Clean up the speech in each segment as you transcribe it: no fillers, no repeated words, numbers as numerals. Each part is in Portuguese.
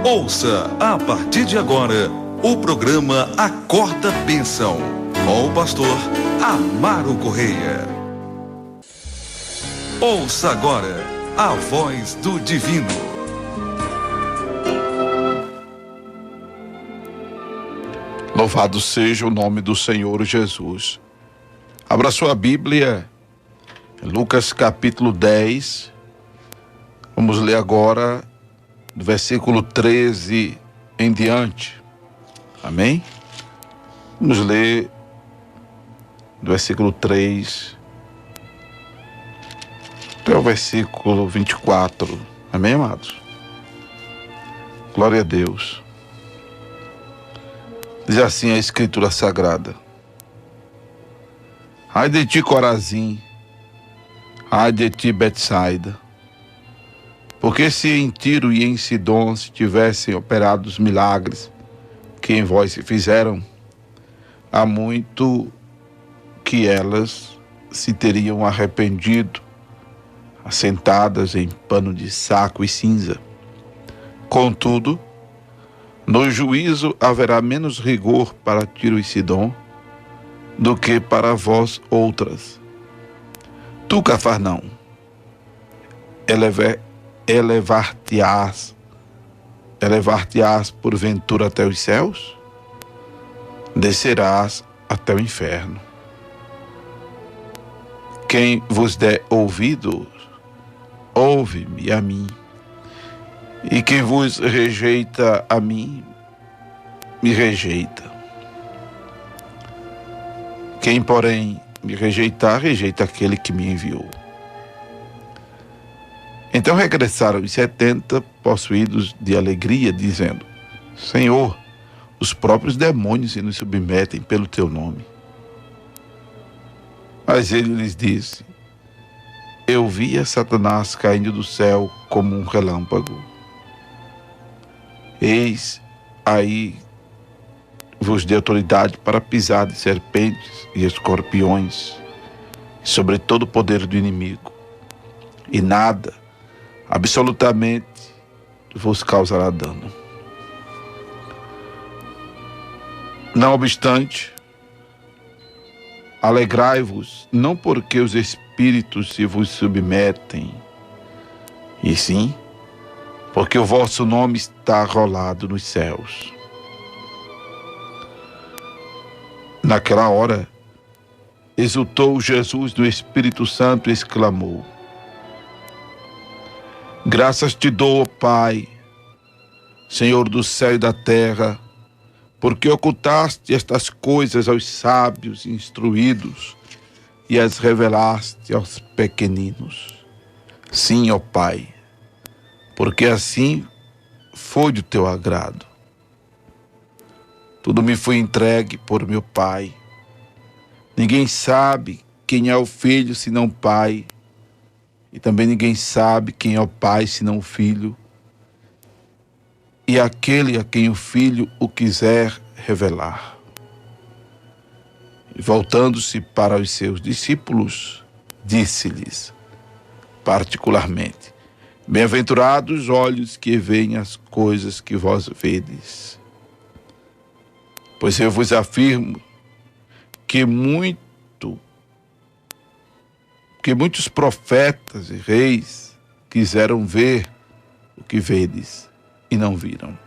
Ouça a partir de agora o programa Acorda Bênção, com o pastor Amaro Correia. Ouça agora a voz do divino. Louvado seja o nome do Senhor Jesus. Abra sua Bíblia, Lucas capítulo 10. Vamos ler agora do versículo 13 em diante. Amém? Vamos ler do versículo 3 até o versículo 24. Amém, amados? Glória a Deus. Diz assim a Escritura Sagrada: ai de ti, Corazim, ai de ti, Betsaida, porque se em Tiro e em Sidom se tivessem operado os milagres que em vós se fizeram, há muito que elas se teriam arrependido, assentadas em pano de saco e cinza. Contudo, no juízo haverá menos rigor para Tiro e Sidom do que para vós outras. Tu, Cafarnaum, elevar-te-ás porventura até os céus? Descerás até o inferno. Quem vos der ouvidos, ouve-me a mim. E quem vos rejeita a mim, me rejeita. Quem, porém, me rejeitar, rejeita aquele que me enviou. Então regressaram os 70 possuídos de alegria, dizendo: Senhor, os próprios demônios se nos submetem pelo teu nome. Mas ele lhes disse: eu via Satanás caindo do céu como um relâmpago. Eis aí vos dei autoridade para pisar de serpentes e escorpiões, sobre todo o poder do inimigo, e nada, absolutamente, vos causará dano. Não obstante, alegrai-vos, não porque os espíritos se vos submetem, e sim, porque o vosso nome está rolado nos céus. Naquela hora, exultou Jesus no Espírito Santo e exclamou: graças te dou, ó Pai, Senhor do céu e da terra, porque ocultaste estas coisas aos sábios e instruídos e as revelaste aos pequeninos. Sim, ó Pai, porque assim foi do teu agrado. Tudo me foi entregue por meu Pai. Ninguém sabe quem é o Filho senão o Pai, e também ninguém sabe quem é o Pai senão o Filho, e aquele a quem o Filho o quiser revelar. E voltando-se para os seus discípulos, disse-lhes particularmente: bem-aventurados os olhos que veem as coisas que vós vedes. Pois eu vos afirmo que muitos profetas e reis quiseram ver o que vedes e não viram,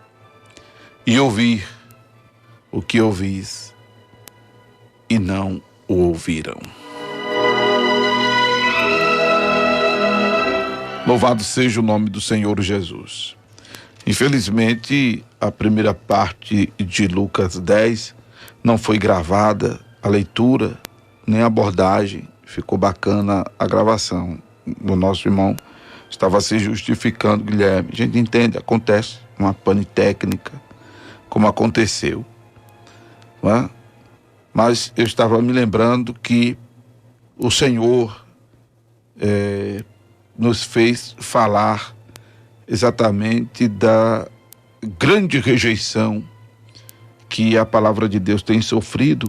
e ouvir o que ouvis e não o ouviram. Louvado seja o nome do Senhor Jesus. Infelizmente, a primeira parte de Lucas 10 não foi gravada, a leitura, nem a abordagem. Ficou bacana a gravação. O nosso irmão estava se justificando, Guilherme. A gente entende, acontece uma pane técnica, como aconteceu. Não é? Mas eu estava me lembrando que o Senhor nos fez falar exatamente da grande rejeição que a palavra de Deus tem sofrido,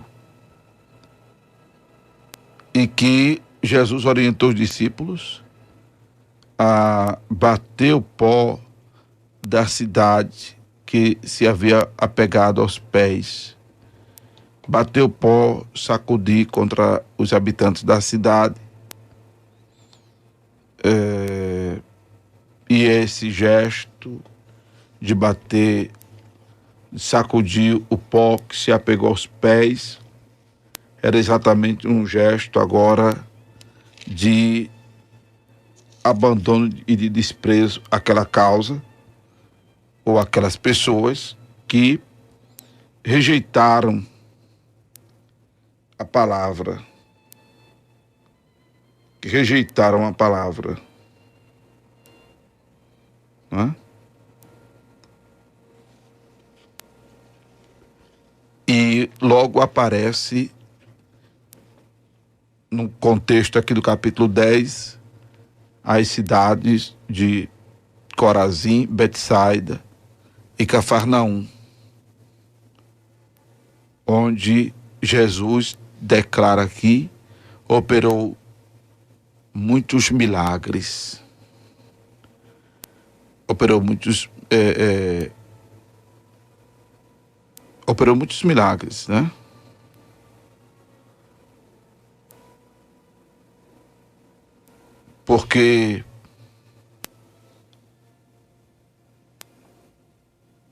e que Jesus orientou os discípulos a bater o pó da cidade que se havia apegado aos pés. Bateu pó, sacudiu contra os habitantes da cidade. E esse gesto de bater, de sacudir o pó que se apegou aos pés, era exatamente um gesto agora de abandono e de desprezo àquela causa ou aquelas pessoas que rejeitaram a palavra, né? E logo aparece, no contexto aqui do capítulo 10, as cidades de Corazim, Betsaida e Cafarnaum, onde Jesus declara aqui, operou muitos milagres, operou muitos milagres, né? Porque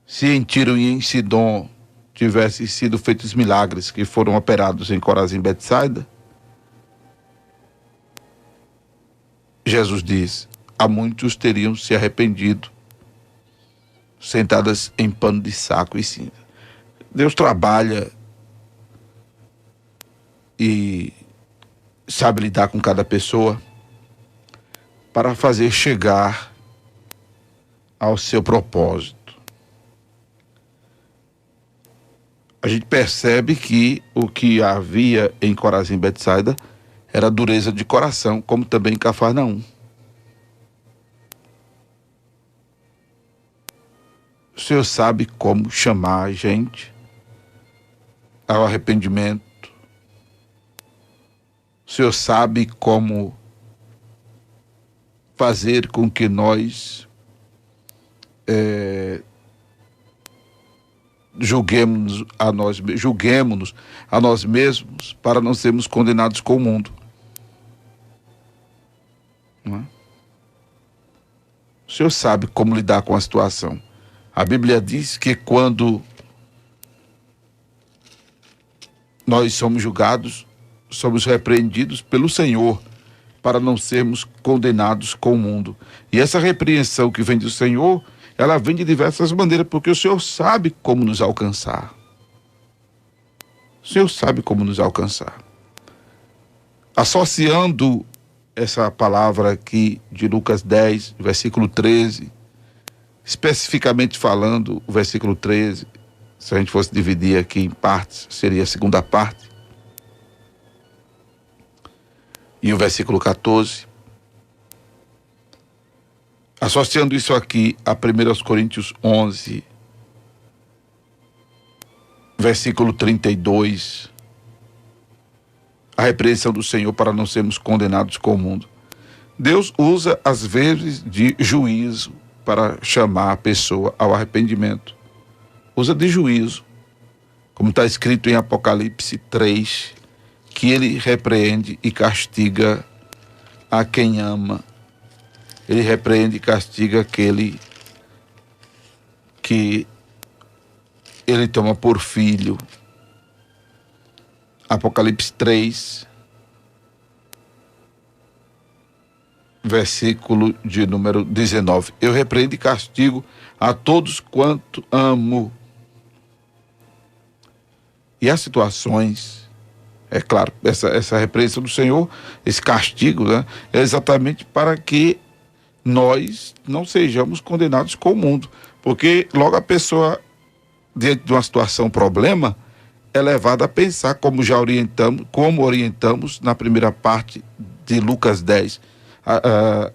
se em Tiro e em Sidom tivessem sido feitos milagres que foram operados em Corazim e Betsaida, Jesus diz, há muitos teriam se arrependido, sentadas em pano de saco e cinza. Deus trabalha e sabe lidar com cada pessoa para fazer chegar ao seu propósito. A gente percebe que o que havia em Corazim e Betsaida era dureza de coração, como também em Cafarnaum. O Senhor sabe como chamar a gente ao arrependimento. O Senhor sabe como fazer com que nós julguemos-nos a nós mesmos para não sermos condenados com o mundo. Não é? O Senhor sabe como lidar com a situação. A Bíblia diz que quando nós somos julgados, somos repreendidos pelo Senhor para não sermos condenados com o mundo. E essa repreensão que vem do Senhor, ela vem de diversas maneiras, porque o Senhor sabe como nos alcançar. O Senhor sabe como nos alcançar. Associando essa palavra aqui de Lucas 10, versículo 13, especificamente falando, o versículo 13, se a gente fosse dividir aqui em partes, seria a segunda parte. E o versículo 14. Associando isso aqui a 1 Coríntios 11, versículo 32. A repreensão do Senhor para não sermos condenados com o mundo. Deus usa, às vezes, de juízo para chamar a pessoa ao arrependimento. Usa de juízo, como está escrito em Apocalipse 3, que ele repreende e castiga a quem ama. Ele repreende e castiga aquele que ele toma por filho. Apocalipse 3, versículo de número 19. Eu repreendo e castigo a todos quanto amo. E há situações, é claro, essa repreensão do Senhor, esse castigo, né, é exatamente para que nós não sejamos condenados com o mundo. Porque logo a pessoa, diante de uma situação, problema, é levada a pensar, como orientamos na primeira parte de Lucas 10.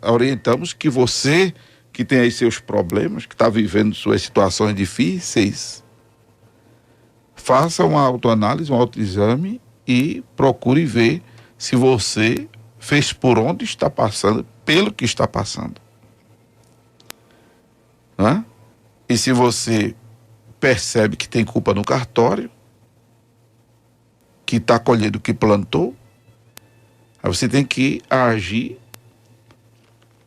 Orientamos que você, que tem aí seus problemas, que está vivendo suas situações difíceis, faça uma autoanálise, um autoexame e procure ver se você fez por onde está passando, pelo que está passando. Não é? E se você percebe que tem culpa no cartório, que está colhendo o que plantou, aí você tem que agir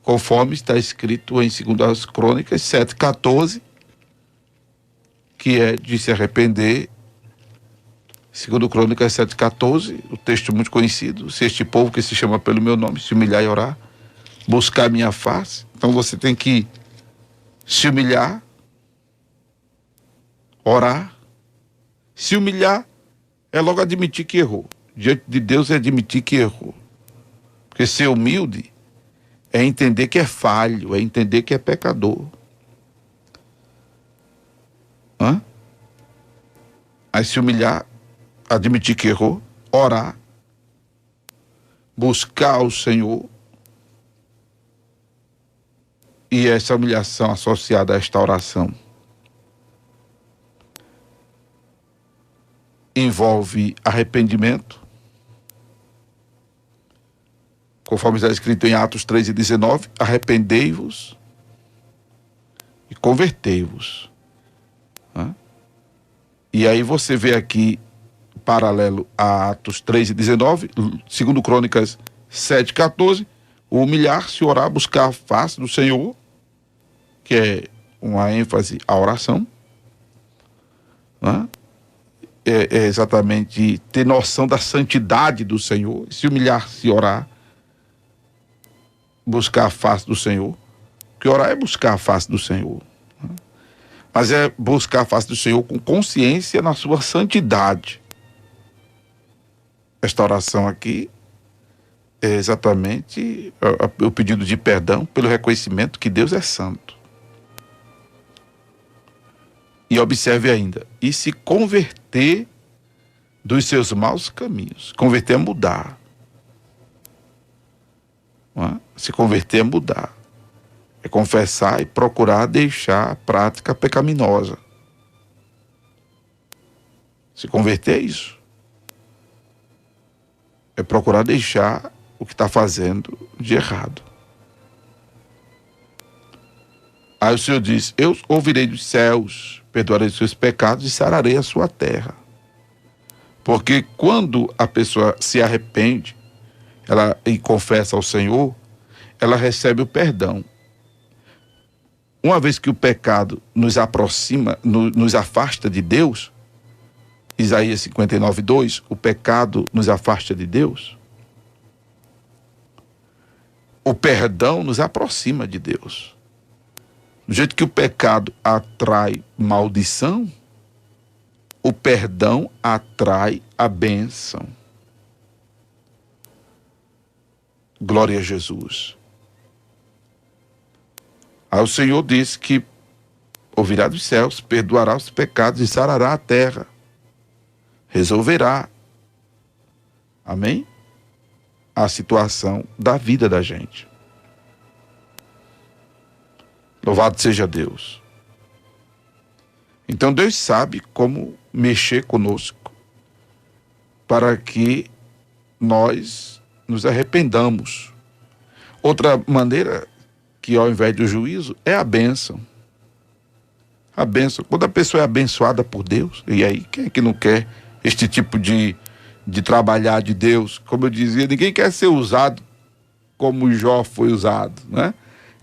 conforme está escrito em 2 Crônicas 7,14, que é de se arrepender. 2 Crônicas 7,14, o texto muito conhecido: se este povo que se chama pelo meu nome se humilhar e orar, buscar a minha face. Então você tem que se humilhar, orar. Se humilhar é logo admitir que errou. Diante de Deus é admitir que errou. Porque ser humilde é entender que é falho, é entender que é pecador. Aí se humilhar, admitir que errou, orar, buscar o Senhor, e essa humilhação associada a esta oração envolve arrependimento, conforme está escrito em Atos 3:19, arrependei-vos e convertei-vos. E aí você vê aqui, paralelo a Atos 3:19, 2 Crônicas 7,14, o humilhar-se, orar, buscar a face do Senhor, que é uma ênfase à oração, é exatamente ter noção da santidade do Senhor, se humilhar-se, orar, buscar a face do Senhor, porque orar é buscar a face do Senhor, mas é buscar a face do Senhor com consciência na sua santidade. Esta oração aqui é exatamente o pedido de perdão pelo reconhecimento que Deus é santo. E observe ainda, e se converter dos seus maus caminhos. Converter é mudar. Se converter é mudar. É confessar e procurar deixar a prática pecaminosa. Se converter é isso. É procurar deixar o que está fazendo de errado. Aí o Senhor diz: eu ouvirei dos céus, perdoarei os seus pecados e sararei a sua terra. Porque quando a pessoa se arrepende e confessa ao Senhor, ela recebe o perdão. Uma vez que o pecado nos aproxima, nos afasta de Deus, Isaías 59:2, o pecado nos afasta de Deus, o perdão nos aproxima de Deus. Do jeito que o pecado atrai maldição, o perdão atrai a bênção. Glória a Jesus. Aí o Senhor disse que ouvirá dos céus, perdoará os pecados e sarará a terra. Resolverá. Amém? A situação da vida da gente. Louvado seja Deus. Então Deus sabe como mexer conosco para que nós nos arrependamos. Outra maneira, que ao invés do juízo, é a bênção. A bênção. Quando a pessoa é abençoada por Deus, e aí quem é que não quer este tipo de trabalhar de Deus? Como eu dizia, ninguém quer ser usado como Jó foi usado, né?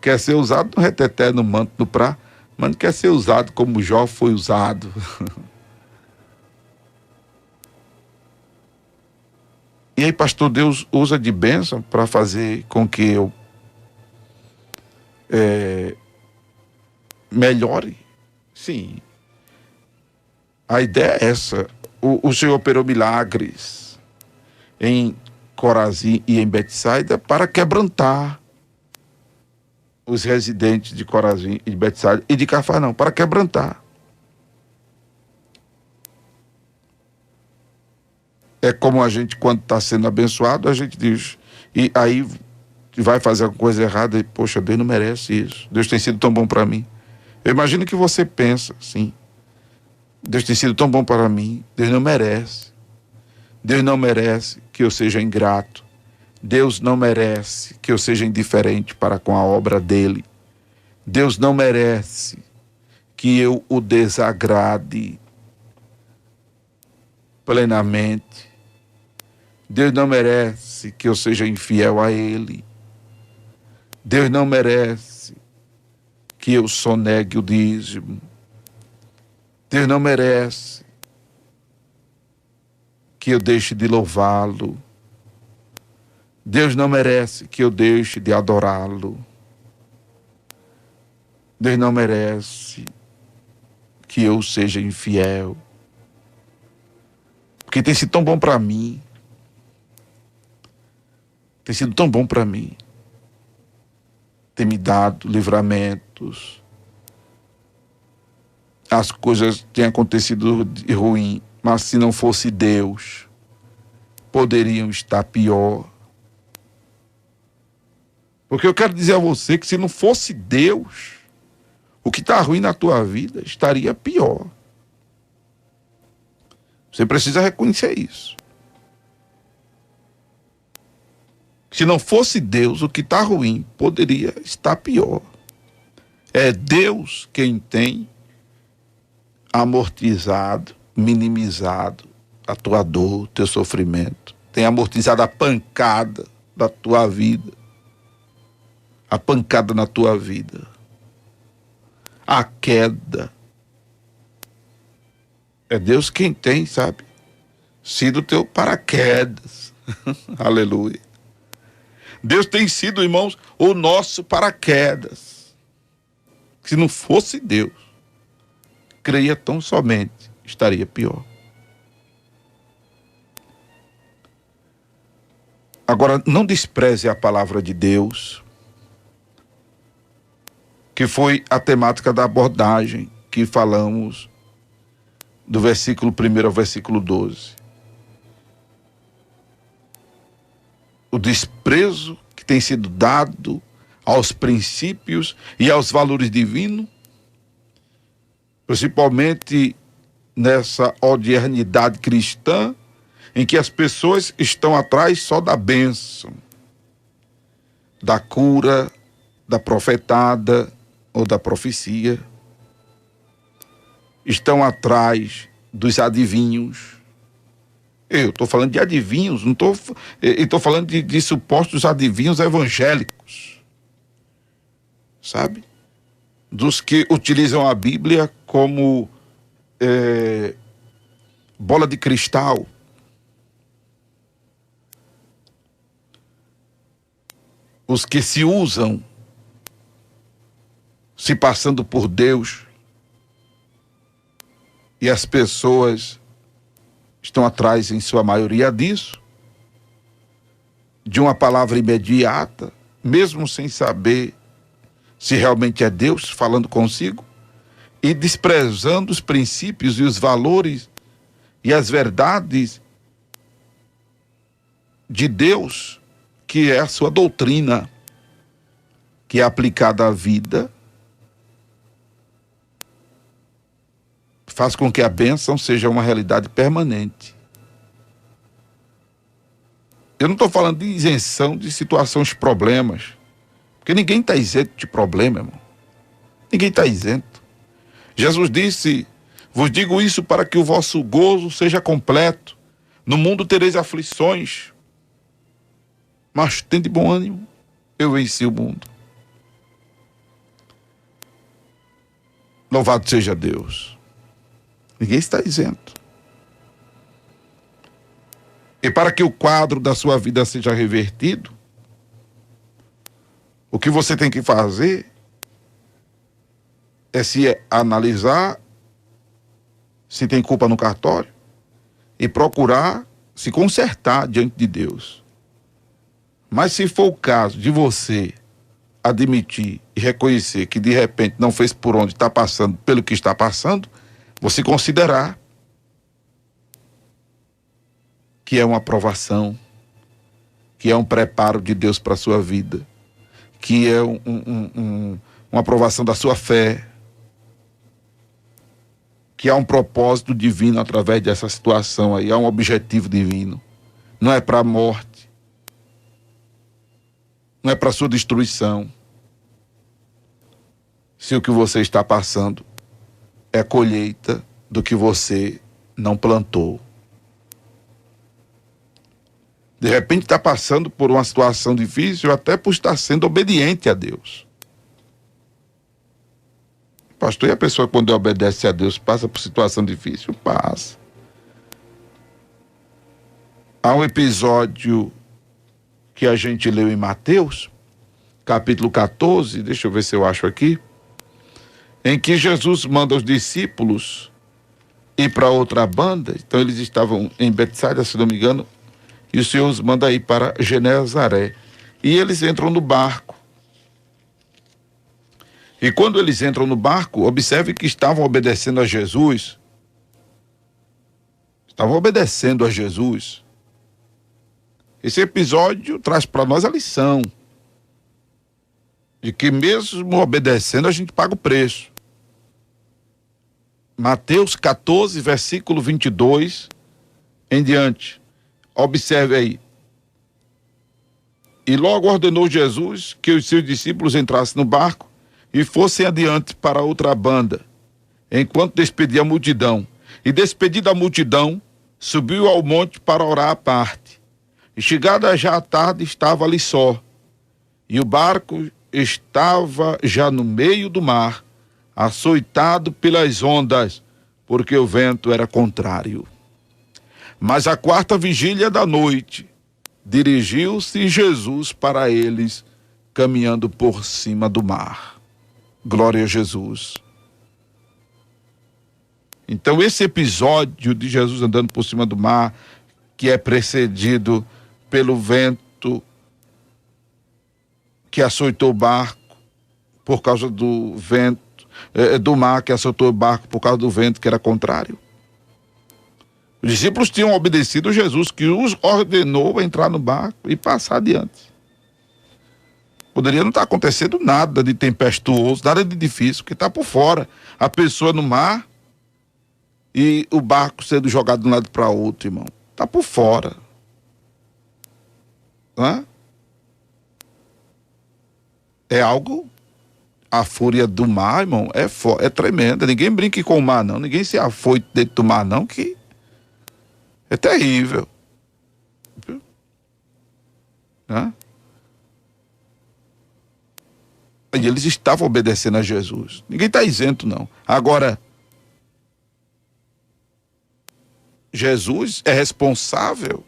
Quer ser usado no reteté, no manto, no prá, mas não quer ser usado como Jó foi usado. E aí, pastor, Deus usa de bênção para fazer com que eu melhore? Sim. A ideia é essa. O Senhor operou milagres em Corazim e em Betsaida para quebrantar os residentes de Corazim e de Betsaida e de Cafarnaum, para quebrantar. É como a gente, quando está sendo abençoado, a gente diz, e aí vai fazer alguma coisa errada e, poxa, Deus não merece isso. Deus tem sido tão bom para mim. Eu imagino que você pensa assim: Deus tem sido tão bom para mim, Deus não merece. Deus não merece que eu seja ingrato. Deus não merece que eu seja indiferente para com a obra dele. Deus não merece que eu o desagrade plenamente. Deus não merece que eu seja infiel a Ele. Deus não merece que eu sonegue o dízimo. Deus não merece que eu deixe de louvá-lo. Deus não merece que eu deixe de adorá-lo. Deus não merece que eu seja infiel. Porque tem sido tão bom para mim. Tem sido tão bom para mim. Tem me dado livramentos. As coisas têm acontecido de ruim, mas se não fosse Deus, poderiam estar pior. Porque eu quero dizer a você que se não fosse Deus, o que está ruim na tua vida estaria pior. Você precisa reconhecer isso. Se não fosse Deus, o que está ruim poderia estar pior. É Deus quem tem amortizado, minimizado a tua dor, o teu sofrimento. Tem amortizado a pancada da tua vida. A pancada na tua vida. A queda. É Deus quem tem, sabe? Sido teu paraquedas. Aleluia. Deus tem sido, irmãos, o nosso paraquedas. Se não fosse Deus, creia tão somente, estaria pior. Agora, não despreze a palavra de Deus, que foi a temática da abordagem que falamos do versículo 1 ao versículo 12. O desprezo que tem sido dado aos princípios e aos valores divinos, principalmente nessa odiernidade cristã, em que as pessoas estão atrás só da bênção, da cura, da profetada ou da profecia. Estão atrás dos adivinhos. Eu estou falando de adivinhos, não estou falando de supostos adivinhos evangélicos, sabe? Dos que utilizam a Bíblia como bola de cristal. Os que se usam, se passando por Deus, e as pessoas estão atrás, em sua maioria, disso, de uma palavra imediata, mesmo sem saber se realmente é Deus falando consigo, e desprezando os princípios e os valores e as verdades de Deus, que é a sua doutrina, que é aplicada à vida, faz com que a bênção seja uma realidade permanente. Eu não estou falando de isenção de situações, problemas, porque ninguém está isento de problema, irmão. Ninguém está isento. Jesus disse: vos digo isso para que o vosso gozo seja completo. No mundo tereis aflições, mas tende bom ânimo, eu venci o mundo. Louvado seja Deus. Ninguém está isento. E para que o quadro da sua vida seja revertido, o que você tem que fazer é se analisar se tem culpa no cartório e procurar se consertar diante de Deus. Mas se for o caso de você admitir e reconhecer que de repente não fez por onde está passando, pelo que está passando, você considerar que é uma aprovação, que é um preparo de Deus para a sua vida, que é uma aprovação da sua fé, que há um propósito divino através dessa situação aí, há um objetivo divino. Não é para a morte, não é para a sua destruição. Se o que você está passando é colheita do que você não plantou. De repente está passando por uma situação difícil até por estar sendo obediente a Deus. Pastor, e a pessoa quando obedece a Deus passa por situação difícil? Passa. Há um episódio que a gente leu em Mateus, capítulo 14, deixa eu ver se eu acho aqui, em que Jesus manda os discípulos ir para outra banda. Então eles estavam em Betsaida, se não me engano, e o Senhor os manda ir para Genezaré. E eles entram no barco. E quando eles entram no barco, observe que estavam obedecendo a Jesus. Estavam obedecendo a Jesus. Esse episódio traz para nós a lição de que mesmo obedecendo a gente paga o preço. Mateus 14, versículo 22 em diante. Observe aí. E logo ordenou Jesus que os seus discípulos entrassem no barco e fossem adiante para outra banda, enquanto despedia a multidão. E despedida a multidão, subiu ao monte para orar à parte. E chegada já a tarde, estava ali só. E o barco estava já no meio do mar, açoitado pelas ondas, porque o vento era contrário. Mas à quarta vigília da noite, dirigiu-se Jesus para eles, caminhando por cima do mar. Glória a Jesus. Então esse episódio de Jesus andando por cima do mar, que é precedido pelo vento que açoitou o barco por causa do vento, do mar que açoitou o barco por causa do vento que era contrário. Os discípulos tinham obedecido Jesus, que os ordenou a entrar no barco e passar adiante. Poderia não estar acontecendo nada de tempestuoso, nada de difícil, porque está por fora. A pessoa no mar e o barco sendo jogado de um lado para outro, irmão. Está por fora. Não é? É algo, a fúria do mar, irmão, é tremenda. Ninguém brinque com o mar, não. Ninguém se afoite dentro do mar, não, que é terrível. Né? E eles estavam obedecendo a Jesus. Ninguém está isento, não. Agora, Jesus é responsável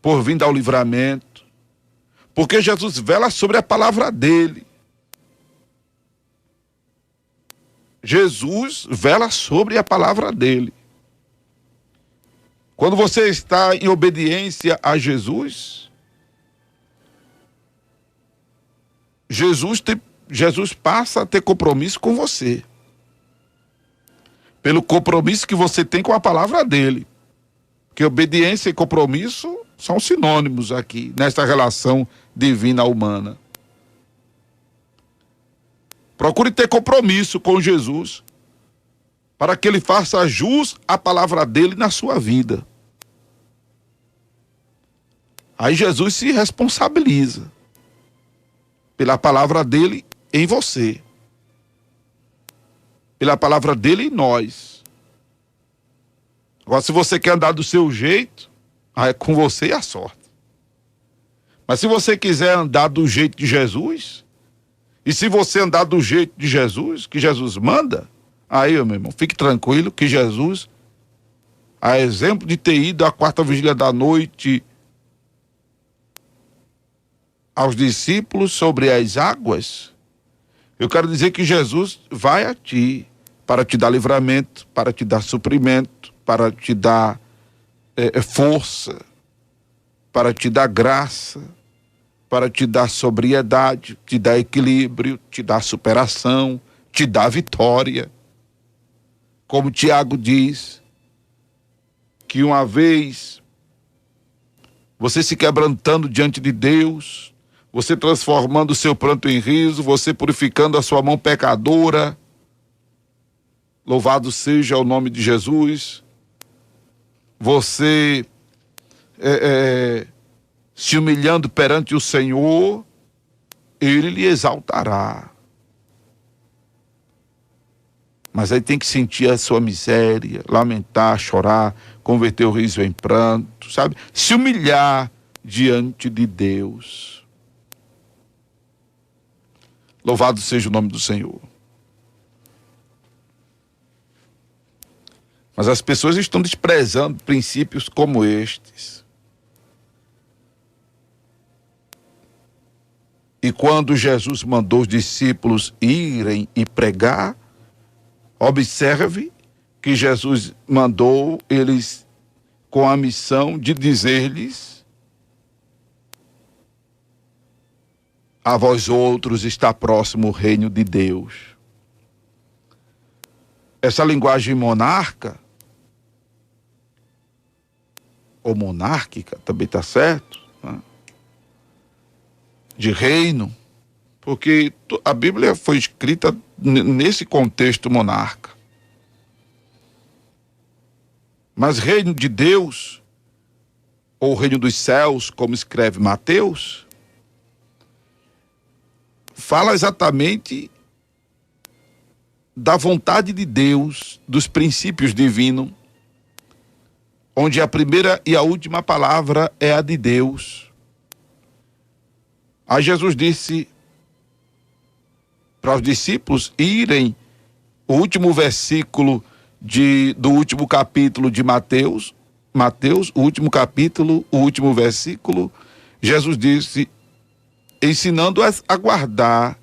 por vir dar o livramento, porque Jesus vela sobre a palavra dele. Jesus vela sobre a palavra dele. Quando você está em obediência a Jesus, Jesus passa a ter compromisso com você. Pelo compromisso que você tem com a palavra dele. Porque obediência e compromisso são sinônimos aqui, nesta relação divina humana. Procure ter compromisso com Jesus, para que ele faça jus à palavra dele na sua vida. Aí Jesus se responsabiliza pela palavra dele em você, pela palavra dele em nós. Agora, se você quer andar do seu jeito, aí é com você e a sorte. Mas se você quiser andar do jeito de Jesus, e se você andar do jeito de Jesus, que Jesus manda, aí, meu irmão, fique tranquilo que Jesus, a exemplo de ter ido à quarta vigília da noite aos discípulos sobre as águas, eu quero dizer que Jesus vai a ti para te dar livramento, para te dar suprimento, para te dar força, para te dar graça, para te dar sobriedade, te dar equilíbrio, te dar superação, te dar vitória. Como Tiago diz, que uma vez você se quebrantando diante de Deus, você transformando o seu pranto em riso, você purificando a sua mão pecadora, louvado seja o nome de Jesus, você se humilhando perante o Senhor, Ele lhe exaltará. Mas aí tem que sentir a sua miséria, lamentar, chorar, converter o riso em pranto, sabe? Se humilhar diante de Deus. Louvado seja o nome do Senhor. Mas as pessoas estão desprezando princípios como estes. E quando Jesus mandou os discípulos irem e pregar, observe que Jesus mandou eles com a missão de dizer-lhes: a vós outros está próximo o reino de Deus. Essa linguagem monarca, ou monárquica, também está certo, né? De reino, porque a Bíblia foi escrita nesse contexto monarca. Mas reino de Deus, ou reino dos céus, como escreve Mateus, fala exatamente da vontade de Deus, dos princípios divinos, onde a primeira e a última palavra é a de Deus. Aí Jesus disse para os discípulos irem, o último versículo do último capítulo de Mateus, o último capítulo, o último versículo, Jesus disse, ensinando-as a guardar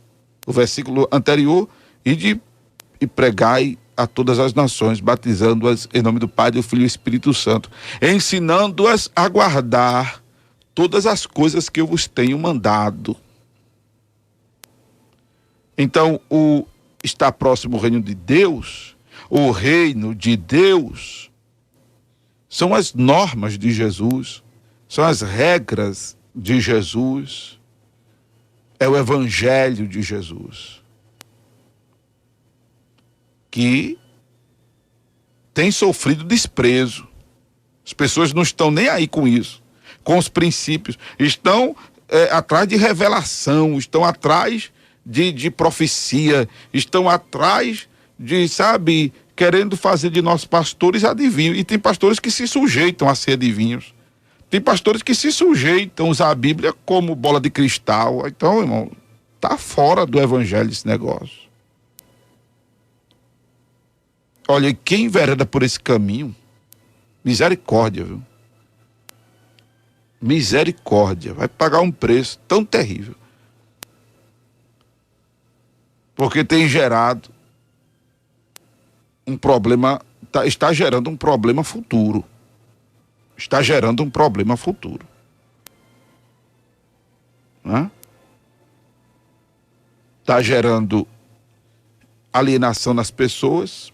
o versículo anterior, e pregai a todas as nações, batizando-as em nome do Pai, do Filho e do Espírito Santo, ensinando-as a guardar todas as coisas que eu vos tenho mandado. Então, está próximo o reino de Deus, o reino de Deus são as normas de Jesus, são as regras de Jesus, é o evangelho de Jesus, que tem sofrido desprezo. As pessoas não estão nem aí com isso, com os princípios, estão atrás de revelação, estão atrás de profecia, estão atrás de, sabe, querendo fazer de nós pastores adivinhos. E tem pastores que se sujeitam a ser adivinhos. Tem pastores que se sujeitam a usar a Bíblia como bola de cristal. Então, irmão, tá fora do evangelho esse negócio. Olha, quem envereda por esse caminho, misericórdia, viu? Misericórdia, vai pagar um preço tão terrível. Porque tem gerado um problema, está gerando um problema futuro. Está gerando um problema futuro. Né? Está gerando alienação nas pessoas,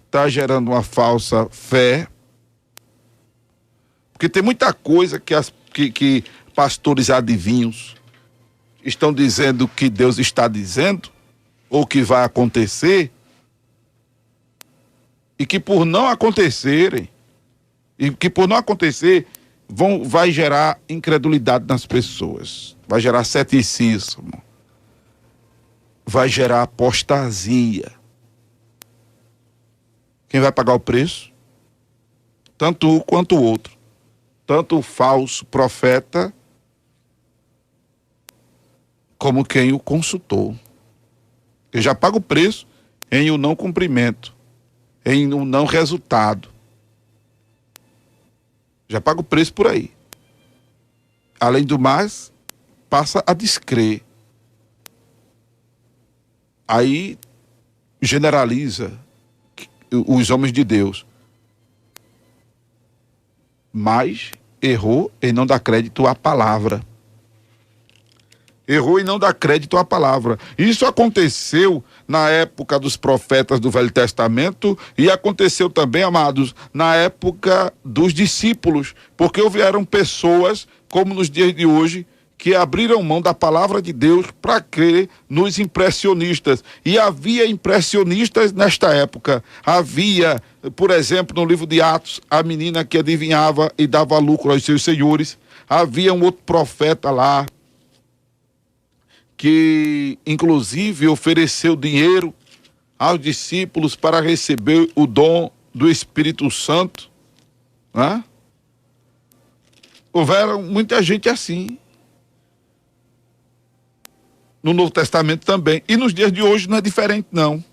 está gerando uma falsa fé, porque tem muita coisa que pastores adivinhos estão dizendo que Deus está dizendo, ou que vai acontecer, e que por não acontecer, vai gerar incredulidade nas pessoas, vai gerar ceticismo, vai gerar apostasia. Quem vai pagar o preço? Tanto um quanto o outro. Tanto o falso profeta, como quem o consultou. Ele já paga o preço em o não cumprimento, em o não resultado. Já paga o preço por aí. Além do mais, passa a descrer. Aí generaliza os homens de Deus. Mas errou em não dar crédito à palavra. Errou em não dar crédito à palavra. Isso aconteceu na época dos profetas do Velho Testamento e aconteceu também, amados, na época dos discípulos, porque houveram pessoas, como nos dias de hoje, que abriram mão da palavra de Deus para crer nos impressionistas. E havia impressionistas nesta época. Havia, por exemplo, no livro de Atos, a menina que adivinhava e dava lucro aos seus senhores. Havia um outro profeta lá, que inclusive ofereceu dinheiro aos discípulos para receber o dom do Espírito Santo, né? Houveram muita gente assim. No Novo Testamento também. E nos dias de hoje não é diferente, não.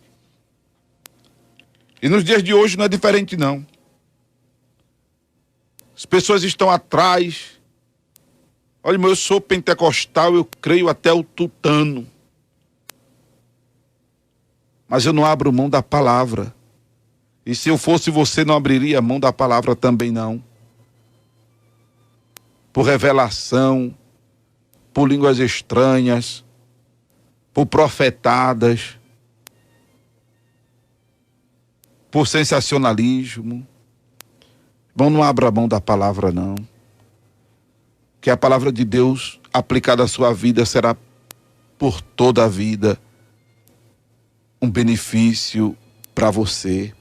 E nos dias de hoje não é diferente, não. As pessoas estão atrás. Olha, eu sou pentecostal, eu creio até o tutano. Mas eu não abro mão da palavra. E se eu fosse você, não abriria mão da palavra também, não. Por revelação, por línguas estranhas, por profetadas, por sensacionalismo. Bom, não abra mão da palavra, não. Que a palavra de Deus aplicada à sua vida será por toda a vida um benefício para você.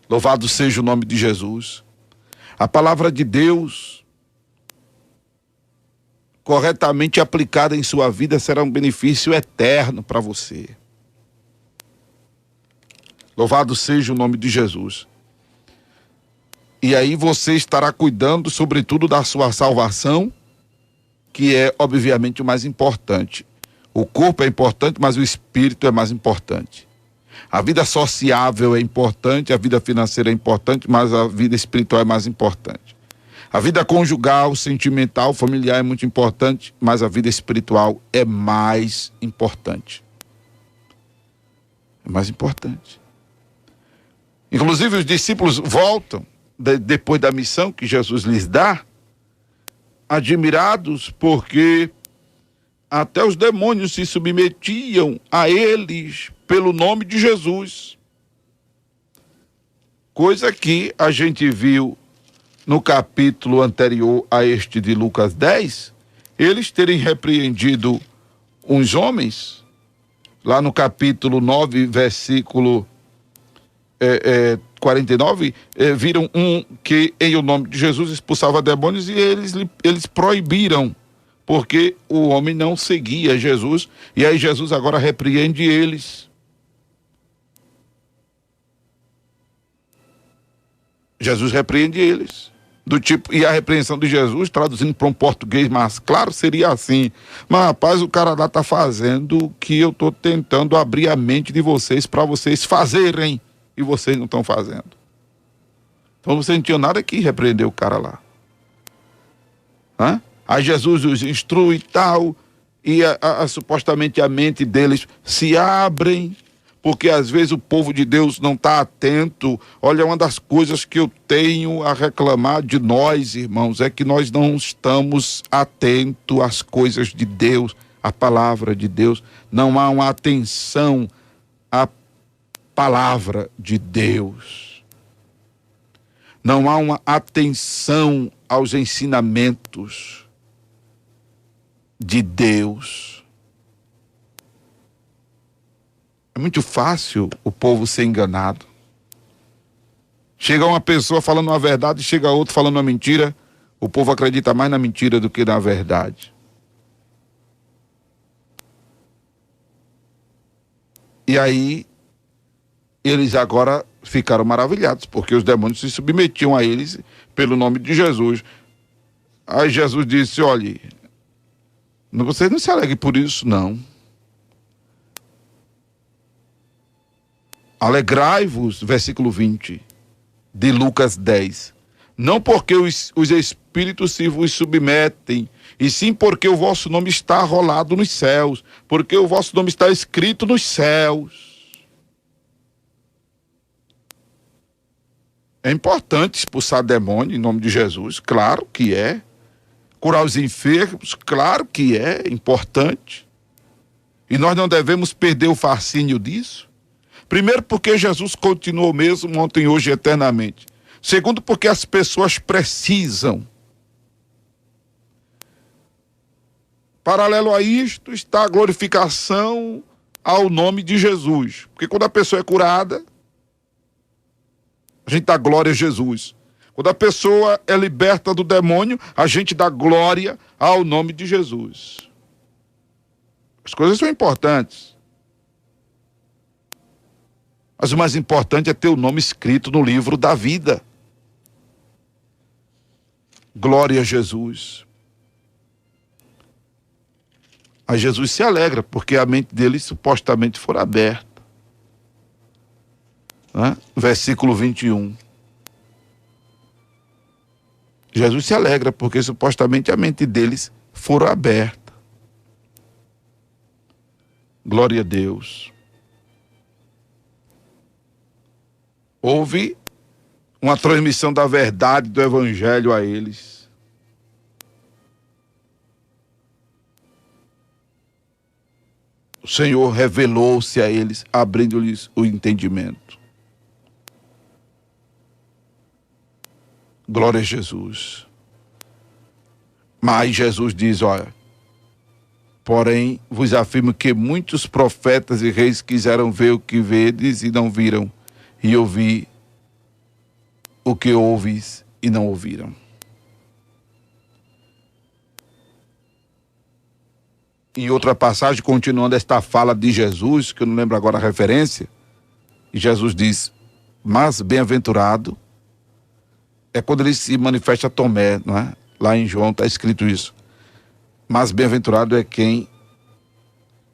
Louvado seja o nome de Jesus. A palavra de Deus, corretamente aplicada em sua vida, será um benefício eterno para você. Louvado seja o nome de Jesus. E aí você estará cuidando, sobretudo, da sua salvação, que é, obviamente, o mais importante. O corpo é importante, mas o espírito é mais importante. A vida sociável é importante, a vida financeira é importante, mas a vida espiritual é mais importante. A vida conjugal, sentimental, familiar é muito importante, mas a vida espiritual é mais importante. É mais importante. Inclusive, os discípulos voltam, depois da missão que Jesus lhes dá, admirados porque até os demônios se submetiam a eles pelo nome de Jesus. Coisa que a gente viu no capítulo anterior a este de Lucas 10, eles terem repreendido uns homens, lá no capítulo 9, versículo 49, viram um que em o nome de Jesus expulsava demônios e eles proibiram, porque o homem não seguia Jesus, e aí Jesus agora repreende eles. Jesus repreende eles. Do tipo, e a repreensão de Jesus, traduzindo para um português mais claro, seria assim: mas rapaz, o cara lá está fazendo o que eu estou tentando abrir a mente de vocês para vocês fazerem, e vocês não estão fazendo. Então você não tinha nada que repreender o cara lá. Hã? Aí Jesus os instrui e tal, e supostamente a mente deles se abrem, porque às vezes o povo de Deus não está atento. Olha, uma das coisas que eu tenho a reclamar de nós, irmãos, é que nós não estamos atentos às coisas de Deus, à palavra de Deus. Não há uma atenção à palavra de Deus. Não há uma atenção aos ensinamentos de Deus. É muito fácil o povo ser enganado. Chega uma pessoa falando uma verdade, chega outro falando uma mentira, o povo acredita mais na mentira do que na verdade. E aí, eles agora ficaram maravilhados, porque os demônios se submetiam a eles pelo nome de Jesus. Aí Jesus disse: olhe, vocês não se alegrem por isso, não. Alegrai-vos, versículo 20, de Lucas 10. Não porque os espíritos se vos submetem, e sim porque o vosso nome está arrolado nos céus, porque o vosso nome está escrito nos céus. É importante expulsar demônio em nome de Jesus, claro que é. Curar os enfermos, claro que é importante. E nós não devemos perder o fascínio disso. Primeiro, porque Jesus continua o mesmo ontem, hoje e eternamente. Segundo, porque as pessoas precisam. Paralelo a isto está a glorificação ao nome de Jesus. Porque quando a pessoa é curada, a gente dá glória a Jesus. Quando a pessoa é liberta do demônio, a gente dá glória ao nome de Jesus. As coisas são importantes. Mas o mais importante é ter o nome escrito no livro da vida. Glória a Jesus. Aí Jesus se alegra, porque a mente dele supostamente for aberta. Né? Versículo 21. Jesus se alegra, porque supostamente a mente deles for aberta. Glória a Deus. Houve uma transmissão da verdade do Evangelho a eles. O Senhor revelou-se a eles, abrindo-lhes o entendimento. Glória a Jesus. Mas Jesus diz, olha, porém vos afirmo que muitos profetas e reis quiseram ver o que vedes e não viram, e ouvir o que ouves e não ouviram. Em outra passagem, continuando esta fala de Jesus, que eu não lembro agora a referência, Jesus diz, mas bem-aventurado, é quando ele se manifesta a Tomé, não é? Lá em João está escrito isso. Mas bem-aventurado é quem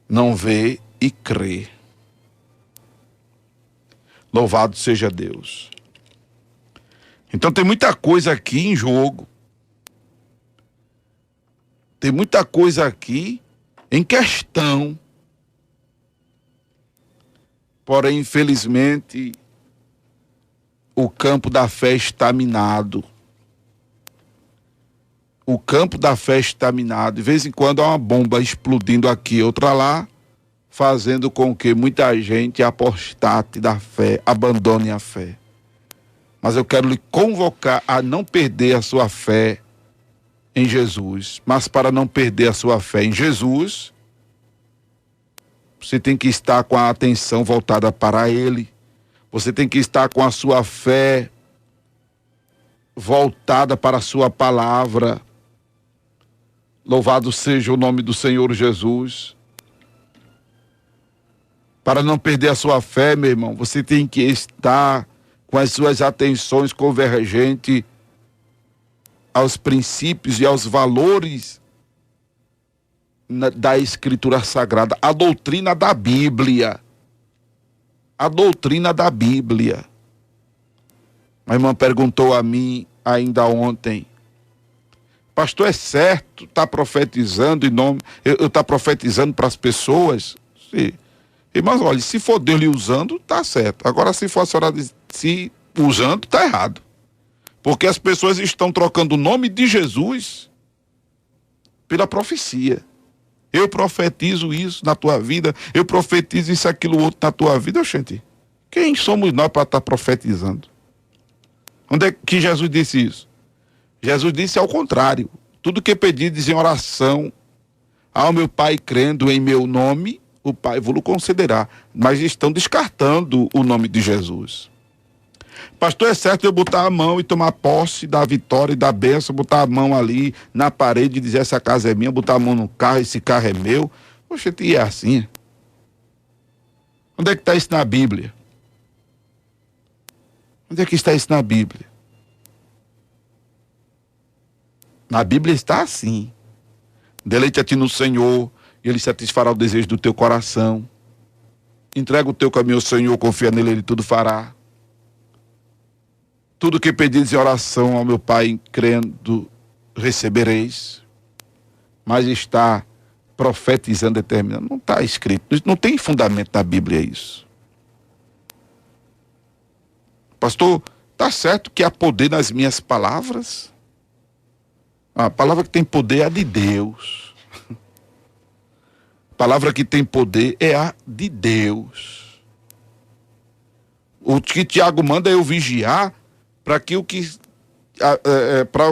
não vê e crê. Louvado seja Deus. Então tem muita coisa aqui em jogo. Tem muita coisa aqui em questão. Porém, infelizmente, o campo da fé está minado. O campo da fé está minado. De vez em quando há uma bomba explodindo aqui, outra lá, fazendo com que muita gente apostate da fé, abandone a fé. Mas eu quero lhe convocar a não perder a sua fé em Jesus. Mas para não perder a sua fé em Jesus, você tem que estar com a atenção voltada para Ele. Você tem que estar com a sua fé voltada para a sua palavra. Louvado seja o nome do Senhor Jesus. Para não perder a sua fé, meu irmão, você tem que estar com as suas atenções convergentes aos princípios e aos valores da Escritura Sagrada, a doutrina da Bíblia. A doutrina da Bíblia. A irmã perguntou a mim ainda ontem, pastor, é certo estar profetizando em nome, eu estar profetizando para as pessoas? Sim. Irmãos, olha, se for Deus lhe usando, tá certo. Agora, se for a senhora se usando, tá errado. Porque as pessoas estão trocando o nome de Jesus pela profecia. Eu profetizo isso na tua vida, eu profetizo isso, aquilo, outro na tua vida. Gente, quem somos nós para estar profetizando? Onde é que Jesus disse isso? Jesus disse ao contrário. Tudo que pedides em oração ao meu Pai crendo em meu nome, o Pai vos concederá. Mas estão descartando o nome de Jesus. Pastor, é certo eu botar a mão e tomar posse da vitória e da bênção, botar a mão ali na parede e dizer essa casa é minha, botar a mão no carro, esse carro é meu. Poxa, e é assim? Onde é que está isso na Bíblia? Onde é que está isso na Bíblia? Na Bíblia está assim. Deleita-te no Senhor e Ele satisfará o desejo do teu coração. Entrega o teu caminho ao Senhor, confia nele, Ele tudo fará. Tudo que pedires em oração ao meu Pai, crendo, recebereis. Mas está profetizando, determinando. Não está escrito. Não tem fundamento na Bíblia isso. Pastor, está certo que há poder nas minhas palavras? A palavra que tem poder é a de Deus. A palavra que tem poder é a de Deus. O que Tiago manda é eu vigiar para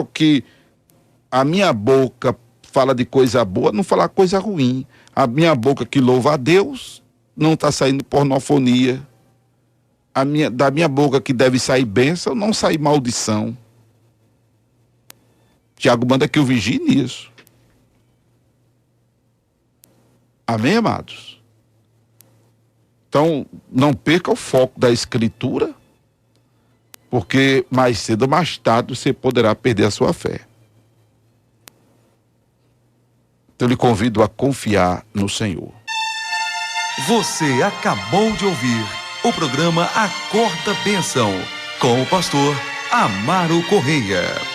que a minha boca fala de coisa boa, não falar coisa ruim. A minha boca que louva a Deus, não está saindo pornofonia. Da minha boca que deve sair bênção, não sair maldição. Tiago manda que eu vigie nisso. Amém, amados? Então, não perca o foco da Escritura, porque mais cedo ou mais tarde você poderá perder a sua fé. Então, eu lhe convido a confiar no Senhor. Você acabou de ouvir o programa Acorda Bênção, com o pastor Amaro Correia.